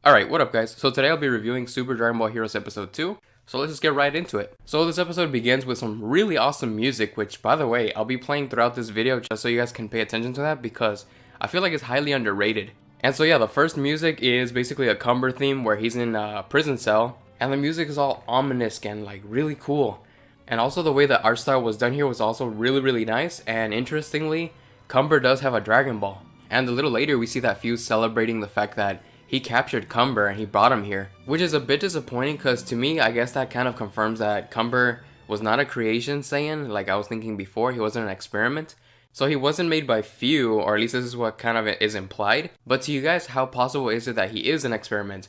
Alright, what up guys? So today I'll be reviewing Super Dragon Ball Heroes Episode 2, so let's just get right into it. So this episode begins with some really awesome music, which by the way, I'll be playing throughout this video just so you guys can pay attention to that because I feel like it's highly underrated. And so yeah, the first music is basically a Cumber theme where he's in a prison cell, and the music is all ominous and like really cool. And also the way the art style was done here was also really nice, and interestingly, Cumber does have a Dragon Ball. And a little later we see that Fuse celebrating the fact that he captured Cumber and he brought him here. Which is a bit disappointing because to me, I guess that kind of confirms that Cumber was not a creation Saiyan like I was thinking before. He wasn't an experiment. So he wasn't made by Few, or at least this is what kind of is implied. But to you guys, how possible is it that he is an experiment?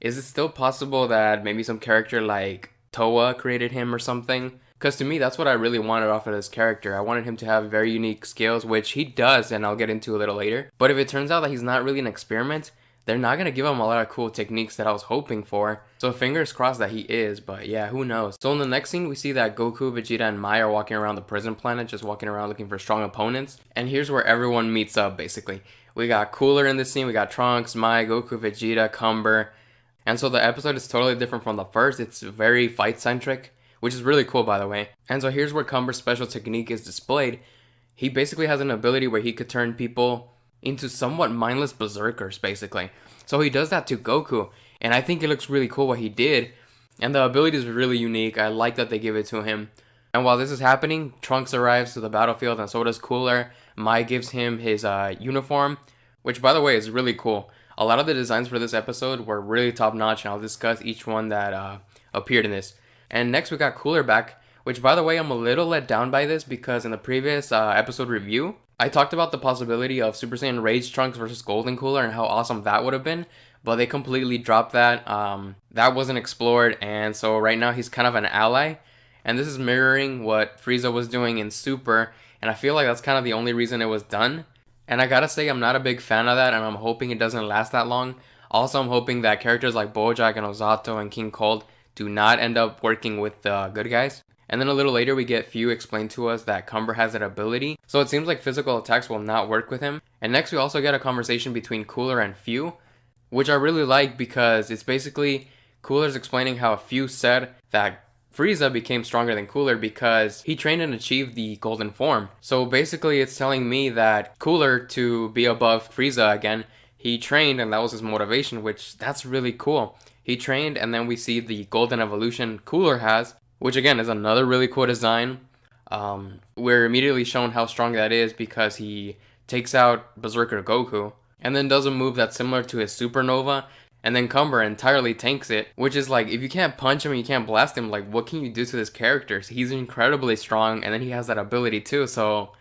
Is it still possible that maybe some character like Toa created him or something? Because to me, that's what I really wanted off of this character. I wanted him to have very unique skills, which he does, and I'll get into a little later. But if it turns out that he's not really an experiment, they're not going to give him a lot of cool techniques that I was hoping for. So fingers crossed that he is, but yeah, who knows. So in the next scene, we see that Goku, Vegeta, and Mai are walking around the prison planet, just walking around looking for strong opponents. And here's where everyone meets up, basically. We got Cooler in this scene, we got Trunks, Mai, Goku, Vegeta, Cumber. And so the episode is totally different from the first. It's very fight-centric, which is really cool, by the way. And so here's where Cumber's special technique is displayed. He basically has an ability where he could turn people into somewhat mindless berserkers, basically. So he does that to Goku, and I think it looks really cool what he did, and the ability is really unique. I like that they give it to him. And while this is happening, Trunks arrives to the battlefield, and so does Cooler. Mai gives him his uniform, which by the way is really cool. A lot of the designs for this episode were really top notch, and I'll discuss each one that appeared in this. And next we got Cooler back, which by the way, I'm a little let down by this because in the previous episode review, I talked about the possibility of Super Saiyan Rage Trunks versus Golden Cooler and how awesome that would have been, but they completely dropped that. That wasn't explored, and so right now he's kind of an ally, and this is mirroring what Frieza was doing in Super, and I feel like that's kind of the only reason it was done. And I gotta say, I'm not a big fan of that, and I'm hoping it doesn't last that long. Also, I'm hoping that characters like Bojack and Ozato and King Cold do not end up working with the good guys. And then a little later we get Few explain to us that Cumber has that ability, so it seems like physical attacks will not work with him. And next we also get a conversation between Cooler and Few, which I really like because it's basically Cooler's explaining how Few said that Frieza became stronger than Cooler because he trained and achieved the golden form. So basically it's telling me that Cooler, to be above Frieza again, he trained and that was his motivation, which that's really cool. He trained, and then we see the golden evolution Cooler has, which again is another really cool design. We're immediately shown how strong that is because he takes out Berserker Goku and then does a move that's similar to his Supernova, and then Cumber entirely tanks it, which is like, if you can't punch him and you can't blast him, like what can you do to this character? So he's incredibly strong, and then he has that ability too. So,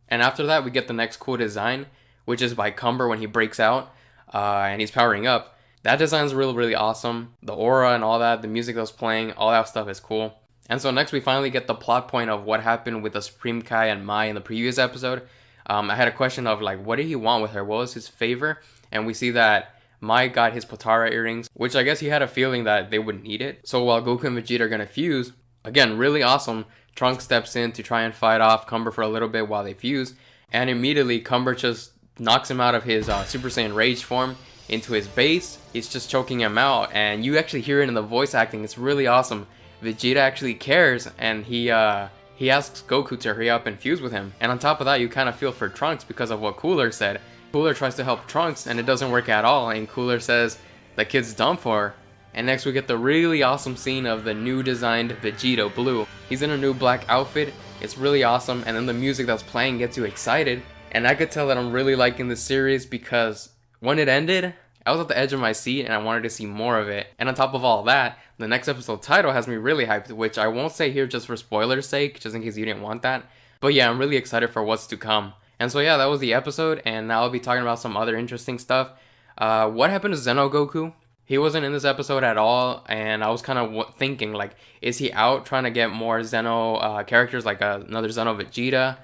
and after that we get the next cool design, which is by Cumber when he breaks out and he's powering up. That design is really awesome. The aura and all that, the music that was playing, all that stuff is cool. And so next we finally get the plot point of what happened with the Supreme Kai and Mai in the previous episode. I had a question of like, what did he want with her? What was his favor? And we see that Mai got his Potara earrings, which I guess he had a feeling that they would need it. So while Goku and Vegeta are gonna fuse, again, really awesome, Trunks steps in to try and fight off Cumber for a little bit while they fuse. And immediately Cumber just knocks him out of his Super Saiyan Rage form into his base. He's just choking him out, and you actually hear it in the voice acting. It's really awesome. Vegeta actually cares, and he asks Goku to hurry up and fuse with him. And on top of that, you kind of feel for Trunks because of what Cooler said. Cooler tries to help Trunks and it doesn't work at all, and Cooler says the kid's done for. And next we get the really awesome scene of the new designed Vegeta Blue. He's in a new black outfit. It's really awesome, and then the music that's playing gets you excited. And I could tell that I'm really liking this series because when it ended, I was at the edge of my seat and I wanted to see more of it. And on top of all that, the next episode title has me really hyped, which I won't say here just for spoilers' sake, just in case you didn't want that. But yeah, I'm really excited for what's to come. And so yeah, that was the episode, and now I'll be talking about some other interesting stuff. What happened to Zeno Goku? He wasn't in this episode at all, and I was kind of thinking, like, is he out trying to get more Zeno characters, like another Zeno Vegeta?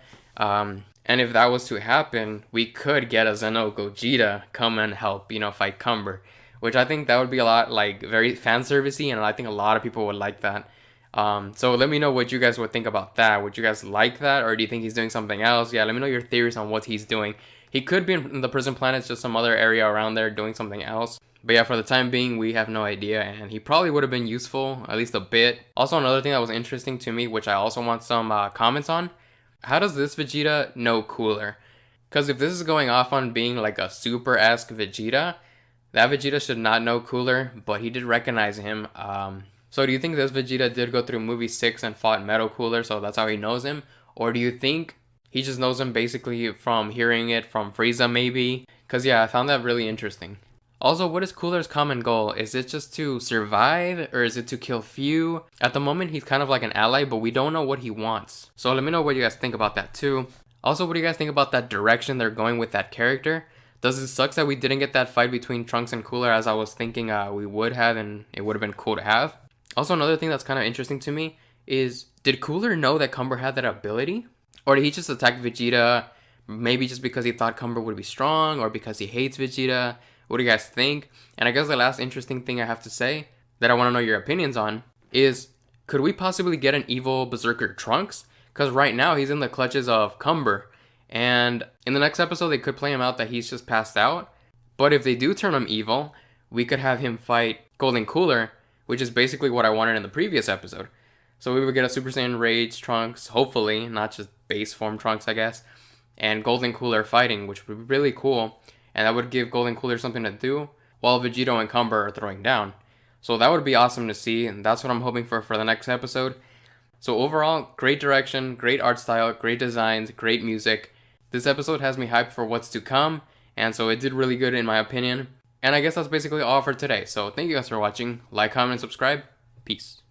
And if that was to happen, we could get a Zeno Gogeta come and help, fight Cumber. Which I think that would be a lot, like, very fan servicey, and I think a lot of people would like that. So let me know what you guys would think about that. Would you guys like that, or do you think he's doing something else? Yeah, let me know your theories on what he's doing. He could be in the prison planet, just some other area around there doing something else. But yeah, for the time being, we have no idea, and he probably would have been useful, at least a bit. Also, another thing that was interesting to me, which I also want some comments on, how does this Vegeta know Cooler? Because if this is going off on being like a super-esque Vegeta, that Vegeta should not know Cooler, but he did recognize him. So do you think this Vegeta did go through movie 6 and fought Metal Cooler, so that's how he knows him? Or do you think he just knows him basically from hearing it from Frieza maybe? Because yeah, I found that really interesting. Also, what is Cooler's common goal? Is it just to survive, or is it to kill few? At the moment, he's kind of like an ally, but we don't know what he wants. So let me know what you guys think about that too. Also, what do you guys think about that direction they're going with that character? Does it suck that we didn't get that fight between Trunks and Cooler as I was thinking we would have, and it would have been cool to have? Also, another thing that's kind of interesting to me is, did Cooler know that Cumber had that ability? Or did he just attack Vegeta maybe just because he thought Cumber would be strong, or because he hates Vegeta? What do you guys think? And I guess the last interesting thing I have to say that I want to know your opinions on is, could we possibly get an evil Berserker Trunks? Because right now he's in the clutches of Cumber. And in the next episode they could play him out that he's just passed out. But if they do turn him evil, we could have him fight Golden Cooler, which is basically what I wanted in the previous episode. So we would get a Super Saiyan Rage Trunks, hopefully, not just base form Trunks, I guess. And Golden Cooler fighting, which would be really cool. And that would give Golden Cooler something to do while Vegito and Cumber are throwing down. So that would be awesome to see, and that's what I'm hoping for the next episode. So overall, great direction, great art style, great designs, great music. This episode has me hyped for what's to come, and so it did really good in my opinion. And I guess that's basically all for today. So thank you guys for watching. Like, comment, and subscribe. Peace.